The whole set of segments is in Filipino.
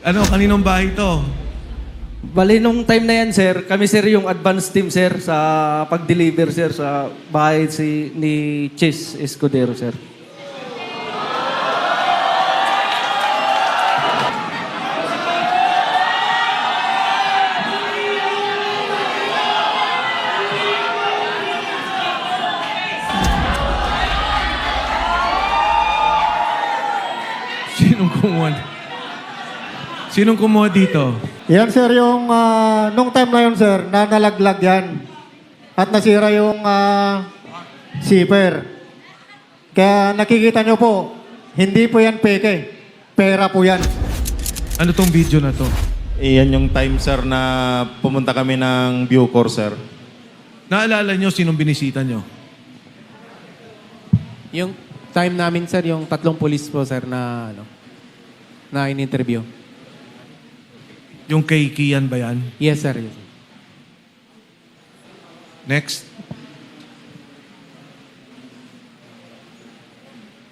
Ano, kaninong bahay to? Bali, nung time na yan, sir, kami, sir, yung advance team, sir, sa pag-deliver, sir, sa bahay ni Chase Escudero, sir. Sinong kumuha? Sinong kumuha dito? Yan sir, yung nung time na yun sir, nalaglag yan. At nasira yung zipper. Kaya nakikita nyo po, hindi po yan peke. Pera po yan. Ano tong video na to? Iyan yung time, sir, na pumunta kami ng Bucor, sir. Naalala nyo sinong binisita nyo? Yung time namin, sir, yung 3 pulis po, sir, na, na in-interview. Yung kay Kian ba yan? Yes, sir. Yes, sir. Next.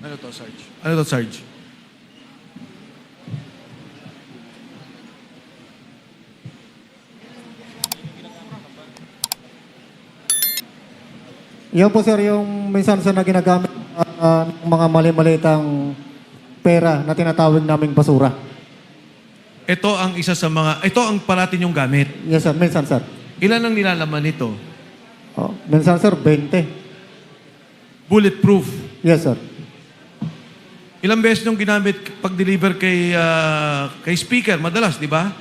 Ano to, Sarge? Ano to, Sarge? Yan po sir, yung minsan sa na ginagamit ng mga mali-malitang pera na tinatawag naming basura. Ito ang isa sa mga, ito ang parati yung gamit. Yes sir, minsan sir. Ilan ang nilalaman nito? Oh, minsan sir, 20. Bulletproof. Yes sir. Ilang beses nyung ginamit pag-deliver kay speaker? Madalas, di ba?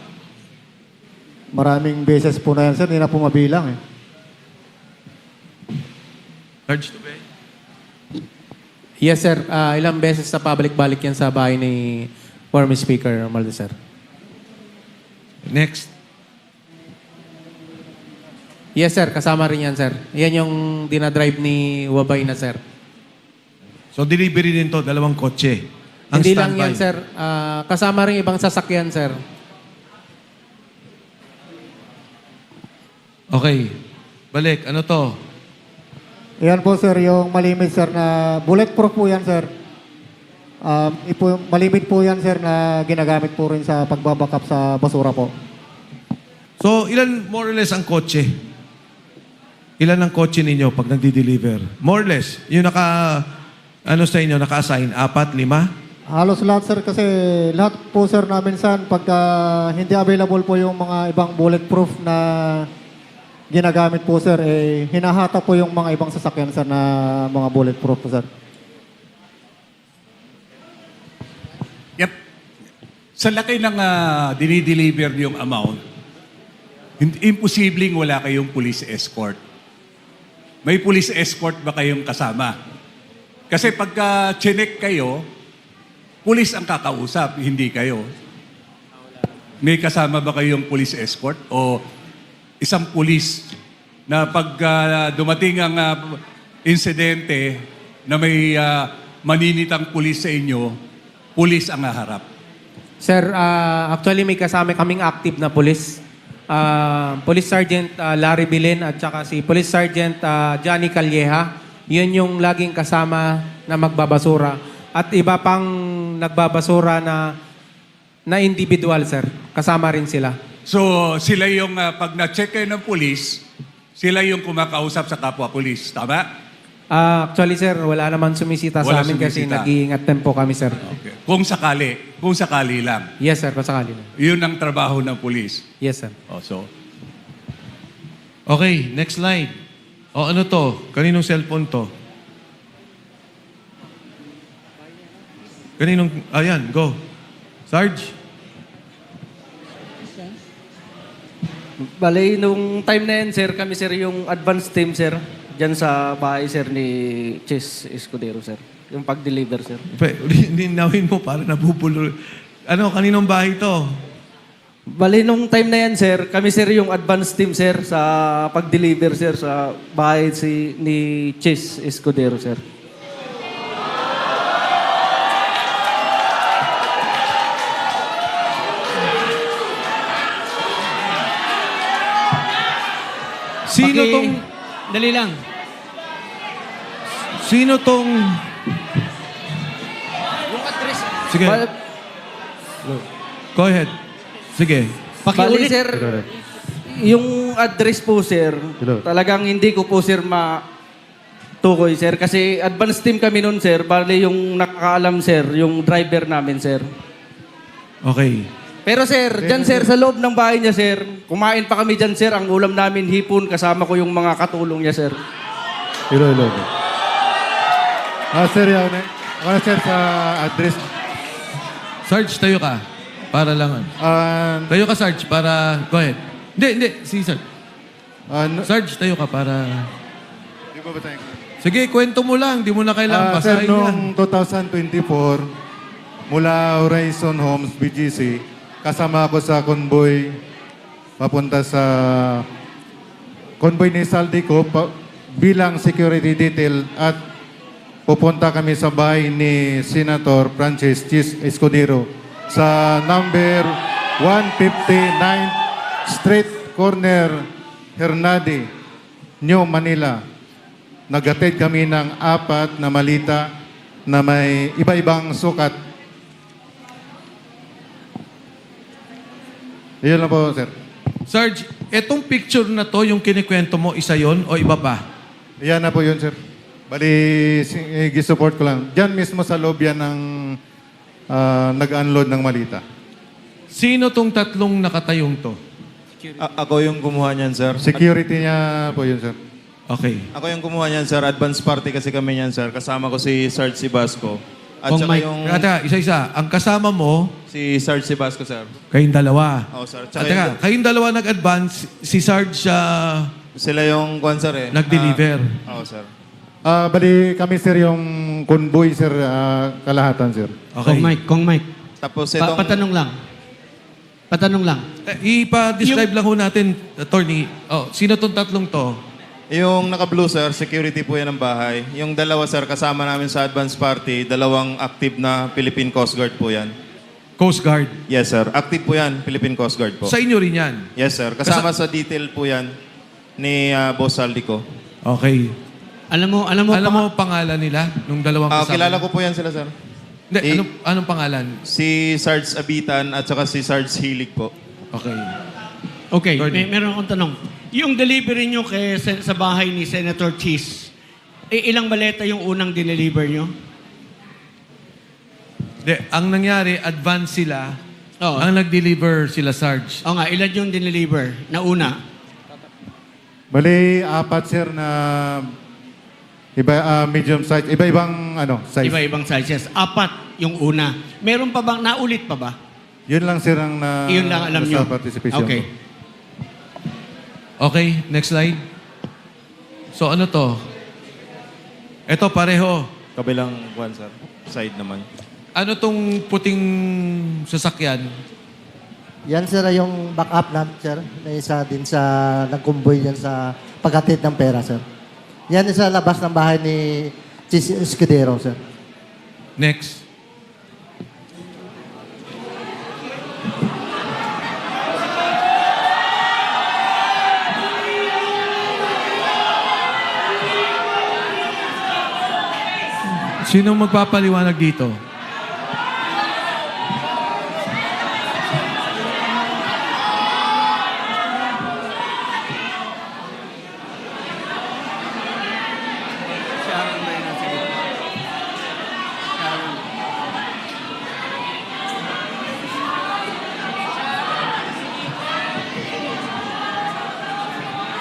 Maraming beses po na yan sir, hindi na po mabilang eh. Sarge, to be? Yes, sir. Ilang beses na pabalik-balik yan sa bahay ni former Speaker Romualdez, sir. Next. Yes, sir. Kasama rin yan, sir. Yan yung dinadrive ni Wabay na, sir. So, delivery din to, 2 kotse. Ang Hindi lang standby. yan, sir. Kasama rin ibang sasakyan, sir. Okay. Balik. Ano to? Yan po sir, yung malimit sir na bulletproof po yan sir. Malimit po yan sir na ginagamit po rin sa pagbabackup sa basura po. So, ilan more or less ang kotse? Ilan ang kotse ninyo pag nagdi-deliver? More or less. Yung ano sa inyo, naka-assign? 4, 5? Halos lahat sir kasi lahat po sir namin saan pagka hindi available po yung mga ibang bulletproof na ginagamit po sir, eh, hinahata po yung mga ibang sasakyan sir na mga bulletproof po sir. Yep. Sa laki ng dinideliver yung amount, imposibleng wala kayong police escort. May police escort ba kayong kasama? Kasi pagka chinek kayo, police ang kakausap, hindi kayo. May kasama ba kayong police escort? O isang pulis na pag dumating ang insidente na may maninitang pulis sa inyo, pulis ang haharap. Sir, actually may kasama kaming active na pulis. Police Sergeant Larry Bilin at saka si Police Sergeant Johnny Calleja. Yun yung laging kasama na magbabasura. At iba pang nagbabasura na individual, sir. Kasama rin sila. So, sila yung, pag na-check kayo ng pulis, sila yung kumakausap sa kapwa-pulis. Tama? Actually, sir, wala naman sumisita Wala sa amin kasi sumisita. nag-iingat din po kami, sir. Okay. Kung sakali lang. Yes, sir. Pasakali na. Yun ang trabaho ng pulis. Yes, sir. Oh, so, Okay, next slide. O ano to? Kaninong cellphone to? Kaninong... Ayan, go. Sarge? Bali, nung time na yan, sir, kami, sir, yung advance team, sir, dyan sa bahay, sir, ni Chase Escudero, sir. Yung pag-deliver, sir. Ninawin mo para nabubulo. Ano, kaninong bahay to? Bali, nung time na yan, sir, kami, sir, yung advance team, sir, sa pag-deliver, sir, sa bahay ni Chase Escudero, sir. Sino tong... Dali lang. Sino tong... Yung address. Sige. Bal- Go ahead. Sige. Bali, Pakiulit. sir, yung address po, sir, talagang hindi ko po, sir, tukoy, sir. Kasi advance team kami nun, sir. Bali, yung nakakaalam, sir, yung driver namin, sir. Okay. Pero, sir, dyan, sir, sa loob ng bahay niya, sir, kumain pa kami dyan, sir. Ang ulam namin, hipon, kasama ko yung mga katulong niya, sir. Iloilo. Sir, yan eh. Ako na sir sa address. Sarge, tayo ka. Para lang. Tayo ka, Sarge, para... Go ahead. Hindi. Si Sarge. Sarge, tayo ka para... Di ba ba tayo? Sige, kwento mo lang. Di mo na kailangan Sir, basahin yan. noong 2024, mula Horizon Homes, BGC, kasama ako sa convoy papunta sa convoy ni Saldico bilang security detail at pupunta kami sa bahay ni Senator Francis Chis Escudero sa number 159 Street Corner, Hernadi, New Manila. Nagatid kami ng 4 na malita na may iba-ibang sukat. Iyon lang po, sir. Sarge, etong picture na to, yung kinikwento mo, isa yon o iba pa? Iyan na po yun, sir. Bali, gisupport ko lang. Diyan mismo sa loob yan ng nag-unload ng malita. Sino tong tatlong nakatayong to? Ako yung kumuha niyan, sir. Security niya po yun, sir. Okay. Ako yung kumuha niyan, sir. Advance party kasi kami niyan, sir. Kasama ko si Sarge Sibasco. At Kung saka may- yung Teka, isa-isa. Ang kasama mo, si Sarge Sibasco, sir. kayong dalawa. Oo, sir. At Tsaka teka, kayong dalawa nag-advance, si Sarge sila yung kwan, sir, eh. nag-deliver. Oo, sir. Bali, kami, sir, yung convoy, sir, kalahatan, sir. Okay. Kong Mike. Tapos itong... Patanong lang. Patanong lang. Ipa-describe lang ho natin, attorney. Oh, sino tong tatlong to? Yung naka-blue, sir, security po yan ng bahay. Yung dalawa, sir, kasama namin sa advance party, dalawang active na Philippine Coast Guard po yan. Coast Guard. Yes, sir. Active po yan, Philippine Coast Guard po. Sa inyo rin yan. Yes, sir. Kasama sa detail po yan ni Boss Saldico. Okay. Alam mo, Alam mo pangalan nila nung dalawang kasama? Kilala ko po yan sila, sir. Hindi, anong pangalan? Si Sarge Abitan at saka si Sarge Hilig po. Okay. Okay, Attorney. meron akong tanong. Yung delivery nyo sa bahay ni Senator Cheese, ilang maleta yung unang dineliver nyo? Hindi, ang nangyari, advance sila. Oo. Ang nag-deliver sila, Sarge. O nga, ilan yung dineliver na una? Bali, 4, sir, na medium size. Iba-ibang size. Iba-ibang sizes. 4 yung una. Meron pa bang, naulit pa ba? Yun lang, sir, ang Iyon lang alam nyo. sa participation Okay. ko. Okay, next slide. So ano to? Ito pareho. Kabilang kwan, sir. Side naman. Ano tong puting sasakyan? Yan sir yung backup namin sir. Na isa din sa nagkumboy yan sa paghatid ng pera sir. Yan sa labas ng bahay ni Chis Escudero sir. Next. Sino magpapaliwanag dito?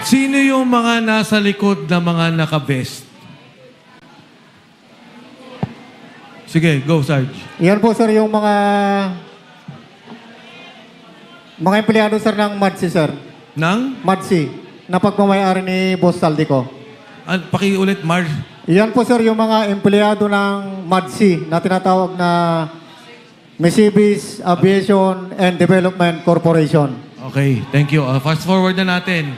Sino yung mga nasa likod na mga naka-vest? Sige, go, Sarge. Yan po sir yung mga empleyado sir ng MADSI sir. Nang? MADSI na pagmamayari ni Boss Saldico. Pakiulit, Marge. Yan po sir yung mga empleyado ng MADSI na tinatawag na Misibis Aviation and Development Corporation. Okay, thank you. Fast forward na natin.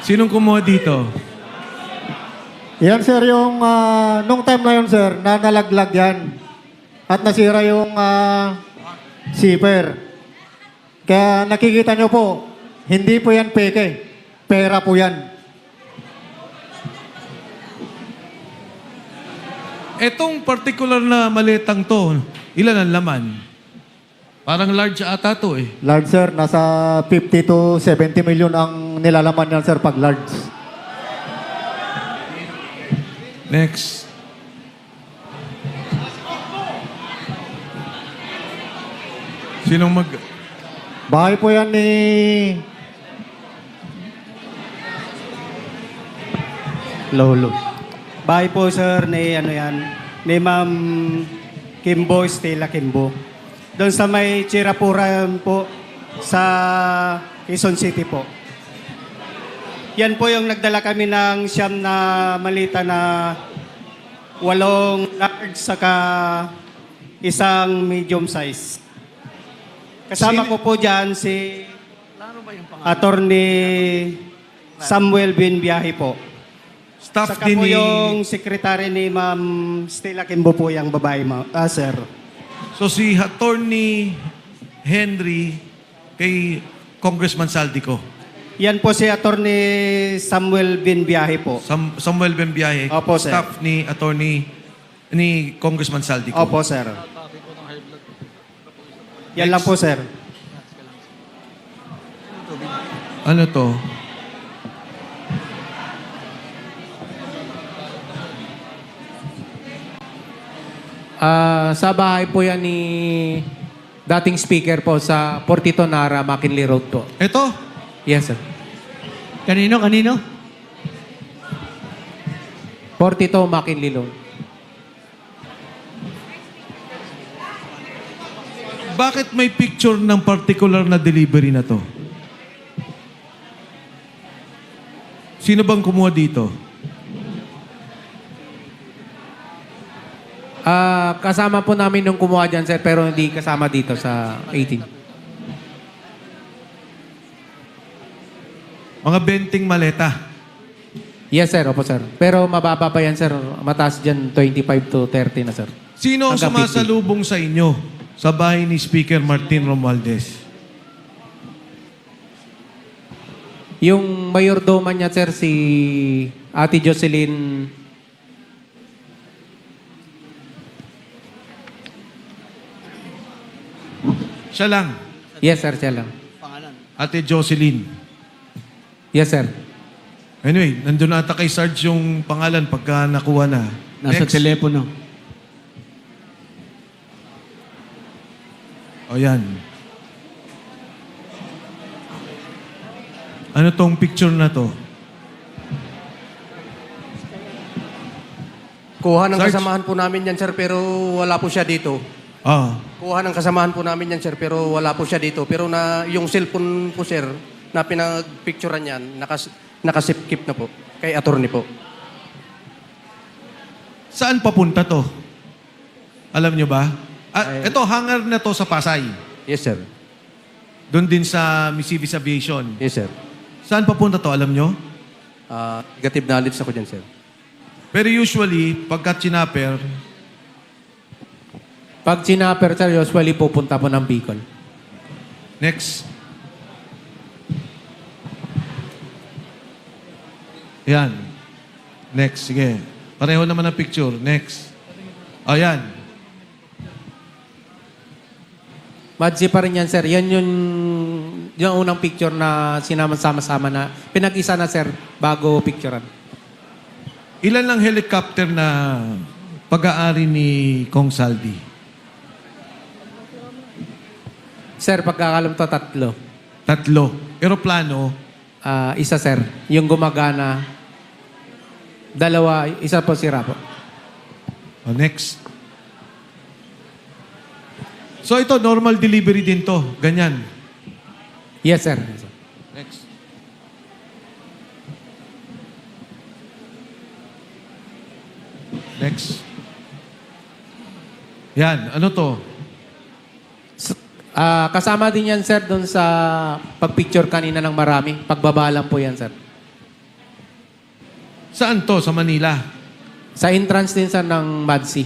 Sinong kumuha dito? Yan sir yung nung time na yun sir, na nalaglag yan. At nasira yung zipper. Kaya nakikita nyo po, hindi po yan peke. Pera po yan. Etong particular na maletang to, ilan ang laman? Parang large ata to eh. Large, sir, nasa 50 to 70 million ang nilalaman yan, sir, pag large. Next. Sinong mag... Bahay po yan ni... Lolo. Bahay po sir ni ano yan, ni Ma'am Kimbo, Stella Kimbo. Doon sa may Chirapuran po sa Quezon City po. Yan po yung nagdala kami ng siyam na malita na 8 large saka isang medium size. Kasama ko po dyan si Attorney Samuel Binbiyahe po. Staff Saka din po ni... yung secretary ni Ma'am Stella Kimbo po yung babae, sir. So si Attorney Henry kay Congressman Saldico. Yan po si Attorney Samuel Binbiyahe po. Samuel Bembiahe. Opo, sir. Staff ni Attorney ni Congressman Saldico. Opo, sir. Yan lang po, sir. Ano to? Sa bahay po yan ni dating speaker po sa Portito Nara, McKinley Road po. Ito? Yes, sir. Kanino? Portito, McKinley Road. Bakit may picture ng particular na delivery na to? Sino bang kumuha dito? Kasama po namin nung kumuha dyan, sir, pero hindi kasama dito sa 18. Mga benting maleta. Yes, sir. Opo, sir. Pero mababa pa yan, sir. Mataas dyan, 25 to 30 na, sir. Sino ang Hanggang 50. sumasalubong sa inyo sa bahay ni Speaker Martin Romualdez? Yung mayordoma niya, sir, si Ate Jocelyn. Siya lang. Yes, sir. Siya lang. Ate Jocelyn. Yes, sir. Anyway, nandun ata kay Sarge yung pangalan pagka nakuha na. Nasa Next. telepono. O yan. Ano tong picture na to? Kuha ng Sarge? kasamahan po namin yan, sir, pero wala po siya dito. Ah, Kuha ng kasamahan po namin yan, sir, pero wala po siya dito. Pero na yung cellphone po, sir, na pinag-picturean yan, nakasipkip na po. Kay attorney po. saan papunta to? Alam nyo ba? Ito, hangar na to sa Pasay. Yes, sir. Doon din sa Missivis Aviation. Yes, sir. Saan papunta to? Alam nyo? Negative knowledge ako dyan, sir. Pero usually, pagka chinapper, Pag sinapper, sir, usually pupunta po ng Bicol. next. Yan. Next, sige. Pareho naman ang picture. Next. O, yan. Madsi pa rin yan, sir. Yan yung unang picture na sinama-sama-sama na pinag-isa na, sir, bago picturean. Ilan lang helicopter na pag-aari ni Kong Saldi? Sir, pagkakalam to, 3. 3. Aeroplano, Isa, sir. Yung gumagana. 2, isa po sira po. o, next. So ito, normal delivery din to. Ganyan. Yes, sir. Next. Next. Yan. Ano to? Kasama din yan, sir, doon sa pagpicture kanina ng marami. Pagbaba lang po yan, sir. Saan to? Sa Manila? Sa entrance din, sir, ng Madsi.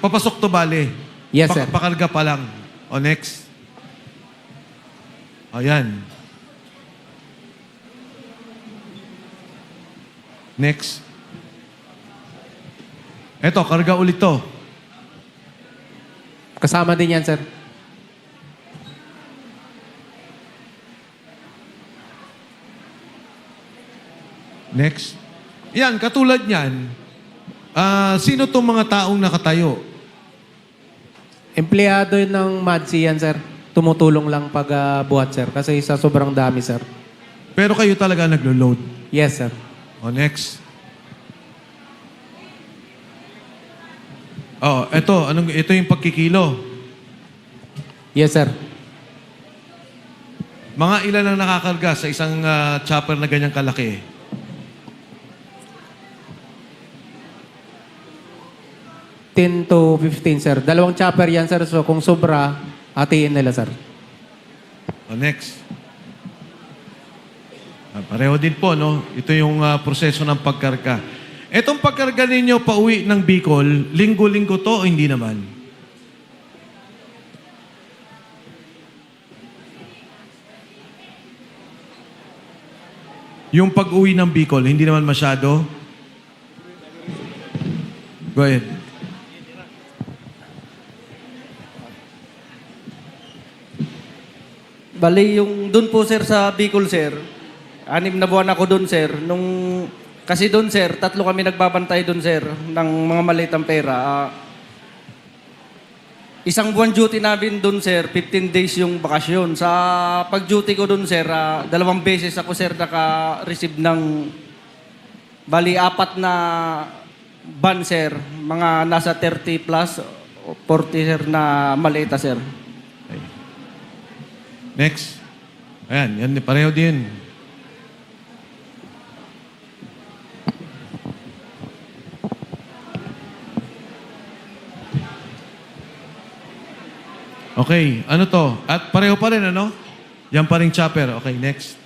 Papasok to bale. Yes, sir. Pakarga pa lang. O, next. Ayan. Next. Eto, karga ulit to. Kasama din yan, sir. Next. Yan, katulad niyan. Sino tong mga taong nakatayo? Empleyado ng MADSI yan, sir. Tumutulong lang pag buhat, sir. Kasi sa sobrang dami, sir. Pero kayo talaga naglo-load. Yes, sir. O, next. Oh, ito yung pagkikilo. Yes, sir. Mga ilan ang nakakarga sa isang chopper na ganyang kalaki? $10 to 15, sir. 2 chopper yan, sir. So kung sobra, hatiin nila, sir. O, next. Pareho din po, no? Ito yung proseso ng pagkarga. Etong pagkarga ninyo pauwi ng Bicol, linggo-linggo to o hindi naman? Yung pag-uwi ng Bicol, hindi naman masyado? Go ahead. Bali, yung doon po sir sa Bicol sir, 6 na buwan ako doon sir. Kasi doon sir, 3 kami nagbabantay doon sir ng mga malitang pera. Isang buwan duty namin doon sir, 15 days yung bakasyon. Sa pag-duty ko doon sir, 2 beses ako sir naka-receive ng bali 4 na ban sir. Mga nasa 30 plus, 40 sir na malita sir. Next. Ayan, yan, pareho din. Okay, ano to? At pareho pa rin, ano? Yan pa rin chopper. Okay, next.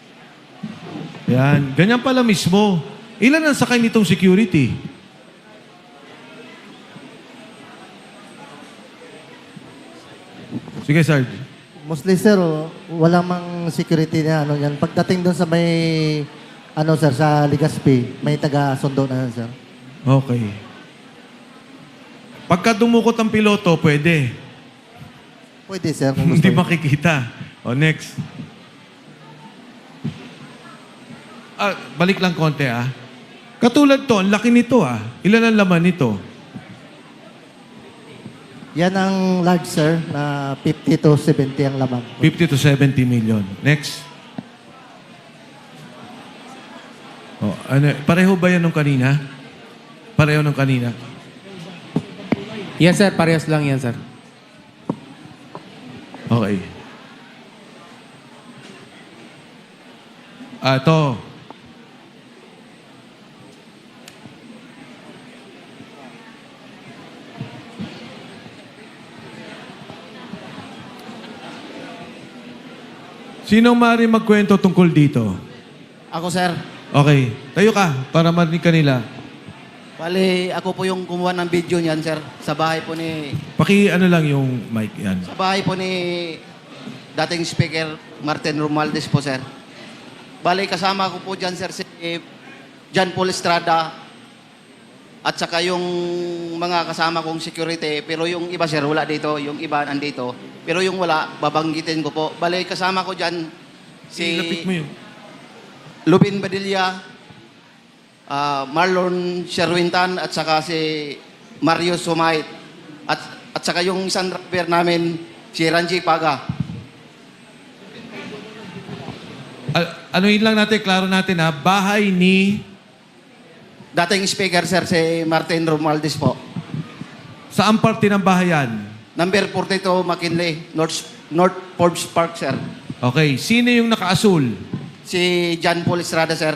Yan, ganyan pala mismo. Ilan ang sakay nitong security? Sige, Sarge. Mostly, sir, wala mang security na ano yan. Pagdating doon sa may, ano, sir, sa Legazpi, may taga-sundo na yan, sir. Okay. Pagka dumukot ang piloto, pwede. Pwede, sir. Kung gusto Hindi niyo. makikita. O, next. Balik lang konti, Katulad to, ang laki nito, Ilan ang laman nito? Yan ang large, sir, na 50 to 70 ang laman. 50 to 70 million. Next. Pareho ba yan nung kanina? Pareho nung kanina? Yes, sir. Parehas lang yan, sir. Okay. Ito. Sinong maaari magkwento tungkol dito? Ako, sir. Okay. Tayo ka para marinig kanila. Bali, ako po yung kumuha ng video niyan, sir. Sa bahay po ni... Ano lang yung mic yan. Sa bahay po ni dating speaker Martin Romualdez po, sir. Bali, kasama ko po dyan, sir, si John Paul Estrada at saka yung mga kasama kong security. Pero yung iba, sir, wala dito. Yung iba nandito. Pero yung wala, babanggitin ko po. Bali, kasama ko dyan si Ilapit mo yun. Lubin Badilla, Marlon Sherwintan at saka si Mario Sumait at saka yung isang driver namin si Ranji Paga. Anuin lang natin, klaro natin bahay ni... Dating speaker, sir, si Martin Romualdez po. Saan parte ng bahayan? Number 42 McKinley, North Forbes Park, sir. Okay. Sino yung nakaasul? Si John Paul Estrada, sir.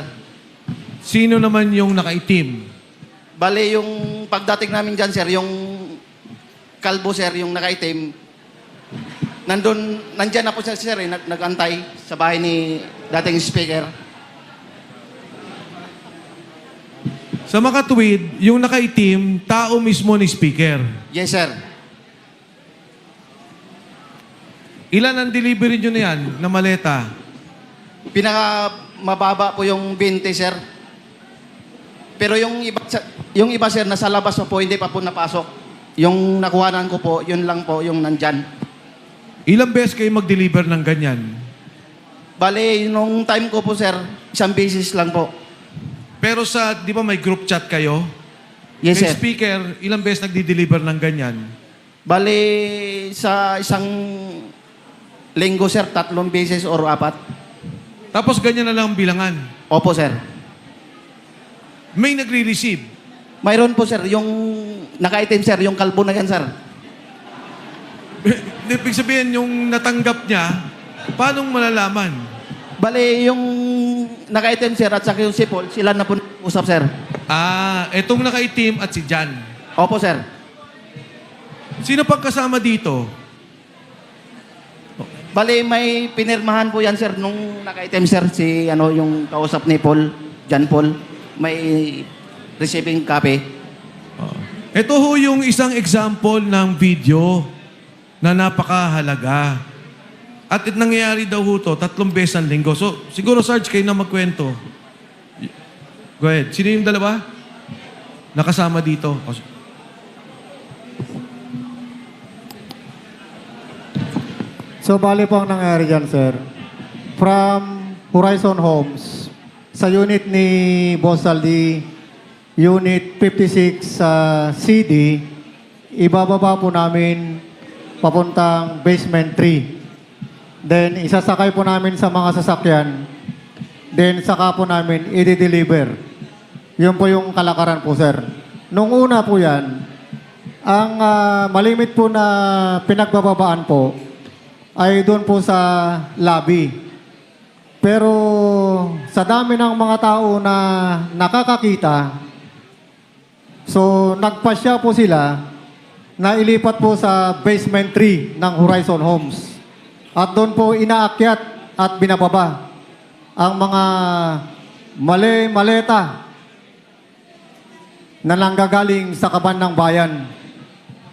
Sino naman yung nakaitim? Bale, yung pagdating namin dyan, sir, yung kalbo, sir, yung nakaitim, nandyan na po siya, sir, nag-antay sa bahay ni dating speaker. Sa makatuwid, yung nakaitim, tao mismo ni speaker. Yes, sir. Ilan ang delivery nyo na yan, na maleta? Pinaka mababa po yung 20, sir. Pero yung iba, sir, nasa labas pa po, hindi pa po napasok. Yung nakuhanan ko po, yun lang po yung nandyan. Ilang beses kayo mag-deliver ng ganyan? Bale, nung time ko po, sir, isang beses lang po. Pero sa, di ba may group chat kayo? Yes, Kay sir. speaker, ilang beses nagdi-deliver ng ganyan? Bale, sa isang linggo, sir, 3 beses or 4. Tapos ganyan na lang ang bilangan. Opo, sir. May nagre-receive. Mayroon po, sir, yung naka-item, sir, yung kalbo na yan, sir. Ibig sabihin, yung natanggap niya, paano malalaman? Bale, yung naka-item, sir, at saka yung si Paul, sila na po usap, sir. Etong nakaitim at si Jan. Opo, sir. Sino pang kasama dito? Bale, may pinirmahan po yan, sir, nung naka-item, sir, si, yung kausap ni Paul, Jan Paul. May receiving copy. Ito ho yung isang example ng video na napakahalaga. At nangyayari daw ho to 3 beses ang linggo. So, siguro, Sarge, kayo na magkwento. Go ahead. Sino yung dalawa? Nakasama dito. So, bali po ang nangyari dyan, sir. From Horizon Homes, sa unit ni Boss Saldi, Unit 56 sa CD, ibababa po namin papuntang basement 3. Then, isasakay po namin sa mga sasakyan. Then, saka po namin i-deliver. Yun po yung kalakaran po, sir. Nung una po yan, ang malimit po na pinagbababaan po ay doon po sa lobby. Pero sa dami ng mga tao na nakakakita, so nagpasya po sila na ilipat po sa basement 3 ng Horizon Homes. At doon po inaakyat at binababa ang mga maleta na nanggagaling sa kaban ng bayan.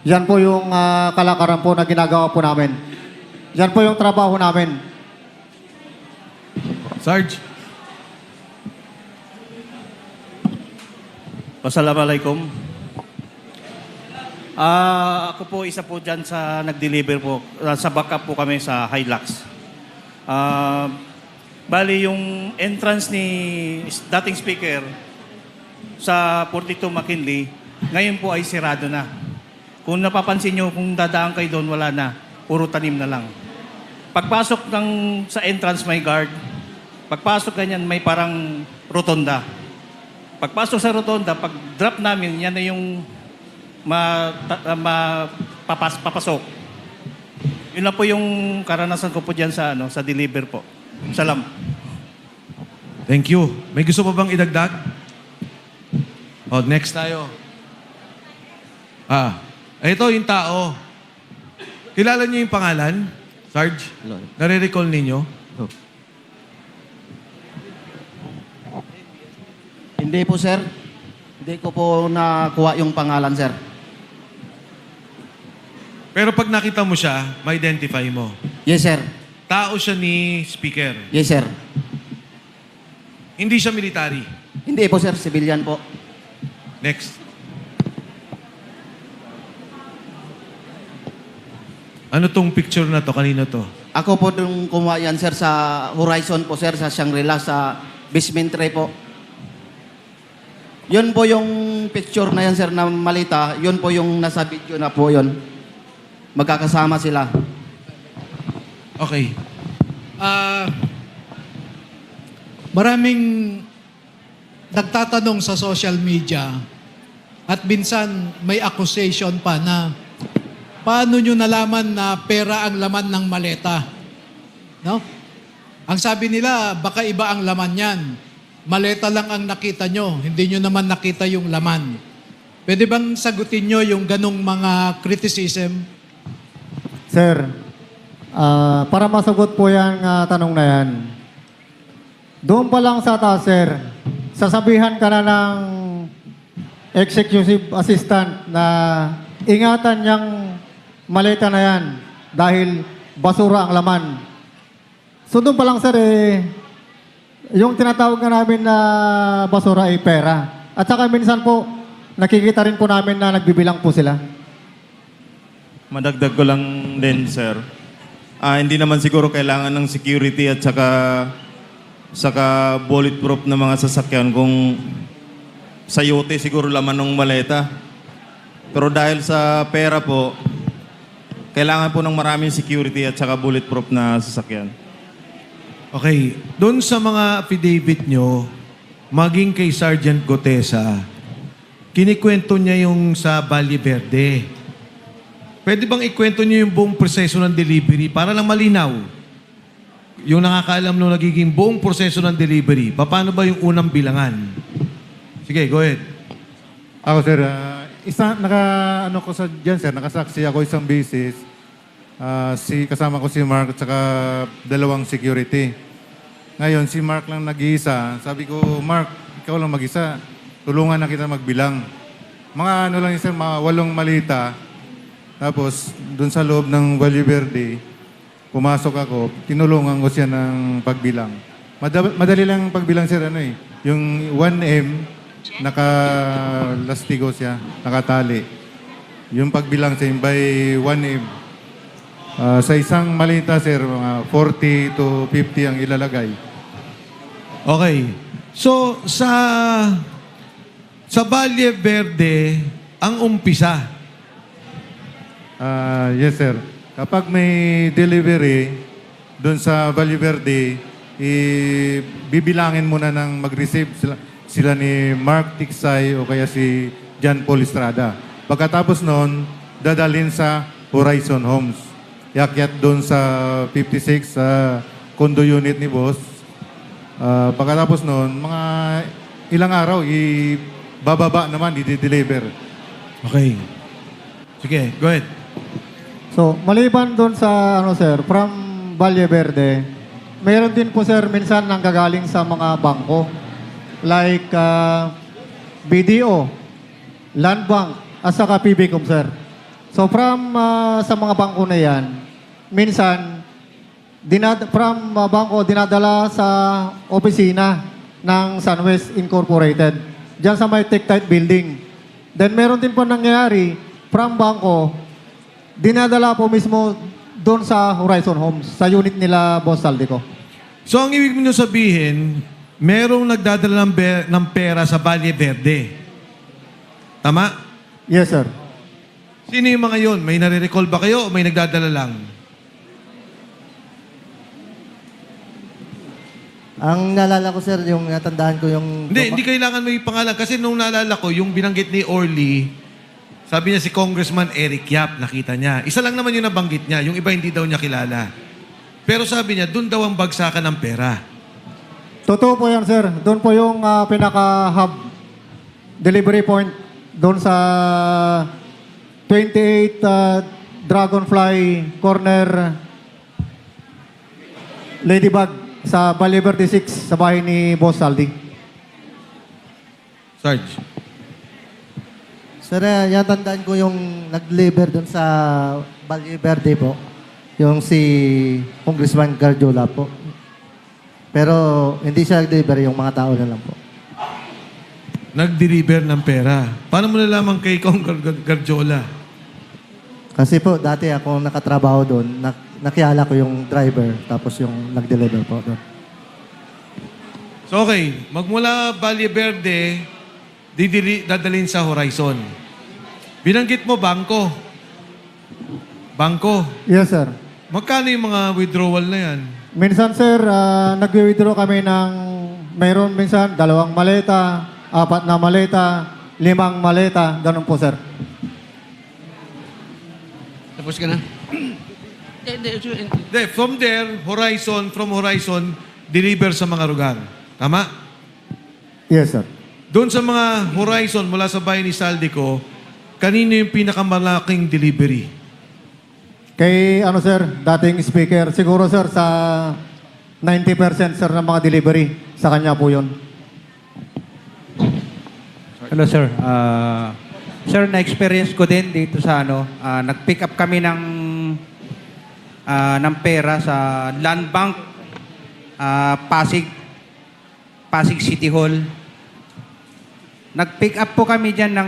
Yan po yung kalakaran po na ginagawa po namin. Yan po yung trabaho namin. Sarge? Wassalamualaikum. Ako po isa po dyan sa nag-deliver po. Sa backup po kami sa Hilux. Bali yung entrance ni dating speaker sa 42 McKinley, ngayon po ay sirado na. Kung napapansin nyo, kung dadaan kayo doon, wala na. Puro tanim na lang. Pagpasok sa entrance may guard. Pagpasok ganyan may parang rotonda. Pagpasok sa rotonda, pag drop namin, yan na yung papasok. Yun lang po yung karanasan ko po dyan sa deliver po. Salam. Thank you. May gusto pa bang idagdag? Next tayo. Ito yung tao. Kilala niyo yung pangalan? Sarge? Nare-recall ninyo? Hindi po, sir. Hindi ko po nakuha yung pangalan, sir. Pero pag nakita mo siya, ma-identify mo. Yes, sir. Tao siya ni speaker. Yes, sir. Hindi siya military. Hindi po, sir. Civilian po. Next. Ano tong picture na to? Kanino to? Ako po nung kumuha yan, sir, sa Horizon po, sir, sa Shangri-La, sa basement 3 po. Yun po yung picture na yan, sir, na malita. Yun po yung nasa video na po yun. Magkakasama sila. Okay. Maraming nagtatanong sa social media at minsan may accusation pa na paano nyo nalaman na pera ang laman ng maleta? No? Ang sabi nila, baka iba ang laman yan. Maleta lang ang nakita nyo, hindi nyo naman nakita yung laman. Pwede bang sagutin nyo yung ganong mga criticism? Sir, para masagot po yung tanong na yan, doon pa lang sa taas, sir, sasabihan ka na ng executive assistant na ingatan niyang maleta na yan dahil basura ang laman. So doon pa lang sir, yung tinatawag na namin na basura ay pera. At saka minsan po, nakikita rin po namin na nagbibilang po sila. Madagdag ko lang din, sir. Hindi naman siguro kailangan ng security at saka bulletproof na mga sasakyan kung sayote siguro laman ng maleta. Pero dahil sa pera po, kailangan po ng maraming security at saka bulletproof na sasakyan. Okay, doon sa mga affidavit nyo, maging kay Sergeant Gotesa, kinikwento niya yung sa Valle Verde. Pwede bang ikwento niyo yung buong proseso ng delivery para lang malinaw? Yung nakakaalam nung nagiging buong proseso ng delivery, paano ba yung unang bilangan? Sige, go ahead. Ako sir, nakasaksi ako isang beses. Kasama ko si Mark at saka dalawang security. Ngayon, si Mark lang nag-iisa. Sabi ko, Mark, ikaw lang mag-isa. Tulungan na kita magbilang. Mga lang yun sir, mga 8 malita. Tapos, dun sa loob ng Valle Verde, pumasok ako, tinulungan ko siya ng pagbilang. Madali lang pagbilang sir, yung 1M, naka-lastigo siya, nakatali. Yung pagbilang siya, by 1M. Sa isang malita sir, mga 40 to 50 ang ilalagay. Okay. So, sa Valle Verde, ang umpisa, yes, sir. Kapag may delivery doon sa Valle Verde, bibilangin muna ng mag-receive sila ni Mark Tiksay o kaya si John Paul Estrada. Pagkatapos noon, dadalhin sa Horizon Homes. Iakyat doon sa 56 sa condo unit ni boss. Pagkatapos noon, mga ilang araw, bababa naman, i-deliver. Okay. Sige, go ahead. So, maliban doon sa, sir, from Valle Verde, mayroon din po, sir, minsan nanggagaling sa mga bangko. Like BDO, Land Bank, at saka PBCom, sir. So, from sa mga bangko na yan, minsan, from bangko, dinadala sa opisina ng Sunwest Incorporated. Diyan sa may Tech-Tight Building. Then, meron din po nangyayari, from bangko, dinadala po mismo doon sa Horizon Homes, sa unit nila Boss Saldico. So, ang ibig niyo sabihin, merong nagdadala ng pera sa Valle Verde. Tama? Yes, sir. Sino yung mga yun? May nare-recall ba kayo o may nagdadala lang? Ang naalala ko, sir, yung natandaan ko yung... Hindi kailangan may pangalan. Kasi nung naalala ko, yung binanggit ni Orly, sabi niya si Congressman Eric Yap, nakita niya. Isa lang naman yung nabanggit niya, yung iba hindi daw niya kilala. Pero sabi niya, doon daw ang bagsakan ng pera. Totoo po yan, sir. Doon po yung pinaka-hub delivery point doon sa 28 Dragonfly Corner Ladybug sa Valle Verde 6 sa bahay ni Boss Saldi. Sarge. Sir, yung tandaan ko yung nag-deliver doon sa Valle Verde po. Yung si Congressman Garjola po. Pero hindi siya nag-deliver, yung mga tao na lang po. Nag-deliver ng pera. Paano mo nalaman kay Kong Garjola? Kasi po, dati ako nakatrabaho doon, nakilala ko yung driver, tapos yung nag-deliver po doon. So okay, magmula Valle Verde, dadalhin sa Horizon. Binanggit mo bangko. Bangko. Yes, sir. Magkano yung mga withdrawal na yan? Minsan, sir, nag-withdraw kami ng mayroon minsan 2 maleta, 4 na maleta, 5 maleta, ganun po, sir. Tapos ka na? Hindi, from there, from Horizon, deliver sa mga lugar. Tama? Yes, sir. Doon sa mga Horizon, mula sa bahay ni Saldico, kanino yung pinakamalaking delivery? Kay, sir, dating speaker, siguro, sir, sa 90%, sir, ng mga delivery, sa kanya po yun. Hello, sir. Sir, na-experience ko din dito sa nag-pick up kami ng ng pera sa Land Bank, Pasig City Hall. Nag-pick up po kami dyan ng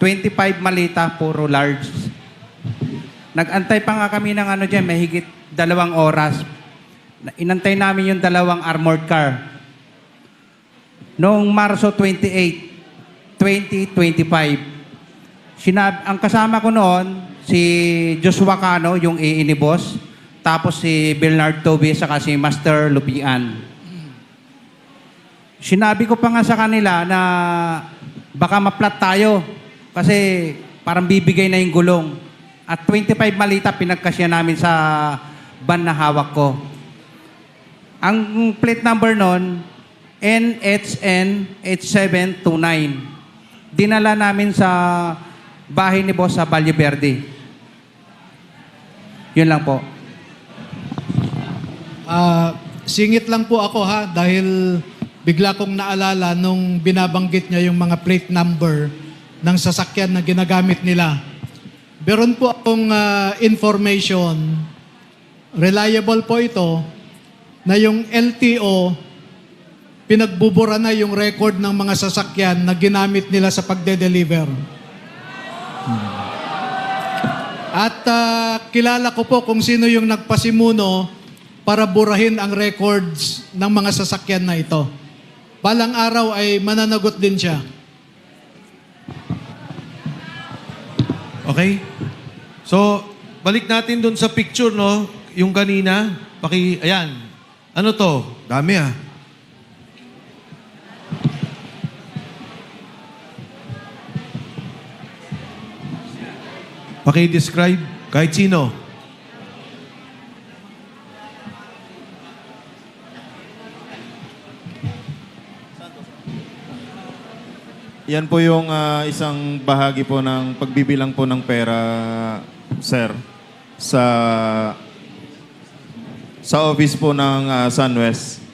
25 malita, puro large. Nag-antay pa nga kami ng dyan, mahigit 2 oras. Inantay namin yung 2 armored car. Noong Marso 28, 2025, ang kasama ko noon, si Joshua Cano, yung ni boss, tapos si Bernard Toby, saka si Master Lupian. Sinabi ko pa nga sa kanila na baka maplat tayo kasi parang bibigay na yung gulong. At 25 malita pinagkasya namin sa van na hawak ko. Ang plate number nun, NHN 8729. Dinala namin sa bahay ni boss sa Valle Verde. Yun lang po. Singit lang po ako ha, dahil bigla kong naalala nung binabanggit niya yung mga plate number ng sasakyan na ginagamit nila. Meron po akong information, reliable po ito, na yung LTO, pinagbubura na yung record ng mga sasakyan na ginamit nila sa pagde-deliver. At kilala ko po kung sino yung nagpasimuno para burahin ang records ng mga sasakyan na ito. Balang araw ay mananagot din siya. Okay? So, balik natin dun sa picture, no? Yung kanina. Ayan. Ano to? Dami ah. Paki-describe kahit sino. Yan po yung isang bahagi po ng pagbibilang po ng pera, sir, sa office po ng SunWest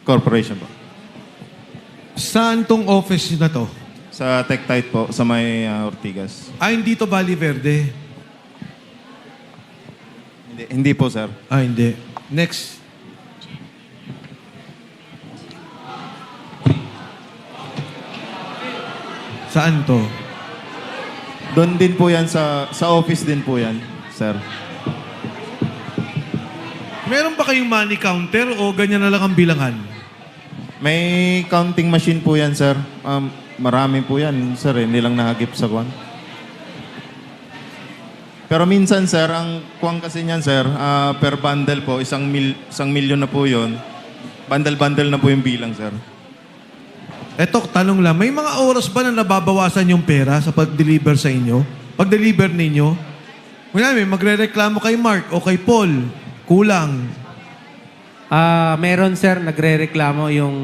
Corporation po. Saan tong office na to? Sa Tectite po, sa may Ortigas. Hindi to Valle Verde. Hindi po, sir. Hindi. Next. Saan to? Doon din po yan, sa office din po yan, sir. Meron ba kayong money counter o ganyan na lang ang bilangan? May counting machine po yan, sir. Marami po yan, sir. Hindi lang nahagip sa kwan. Pero minsan, sir, ang kwan kasi niyan, sir, per bundle po, 1,000,000 na po yun. Bundle-bundle na po yung bilang, sir. Eto, tanong lang, may mga oras ba na nababawasan yung pera sa pag-deliver sa inyo? Pag-deliver ninyo? May magre-reklamo kay Mark o kay Paul. Kulang. Meron sir, nagre-reklamo yung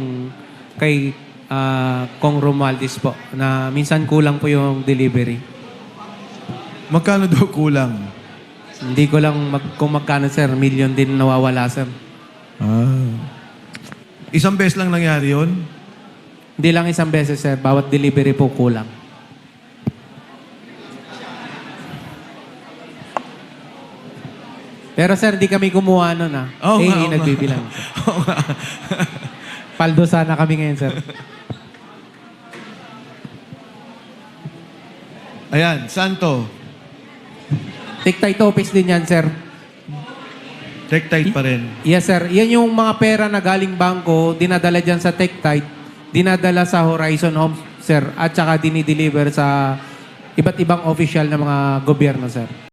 kay Kong Romualdez po na minsan kulang po yung delivery. Magkano daw kulang? Hindi ko lang kung magkano sir, million din nawawala sir. Isang beses lang nangyari yun? Hindi lang isang beses sir, bawat delivery po kulang. Pero sir, di kami kumuha nun nagbibilang. Paldo sana kami ngayon sir. Ayan, saan to? Tectite office din yan sir. Tectite pa rin. Yes sir, yan yung mga pera na galing bangko, dinadala dyan sa Tectite, dinadala sa Horizon Homes sir, at saka dinideliver sa iba't ibang official na mga gobyerno sir.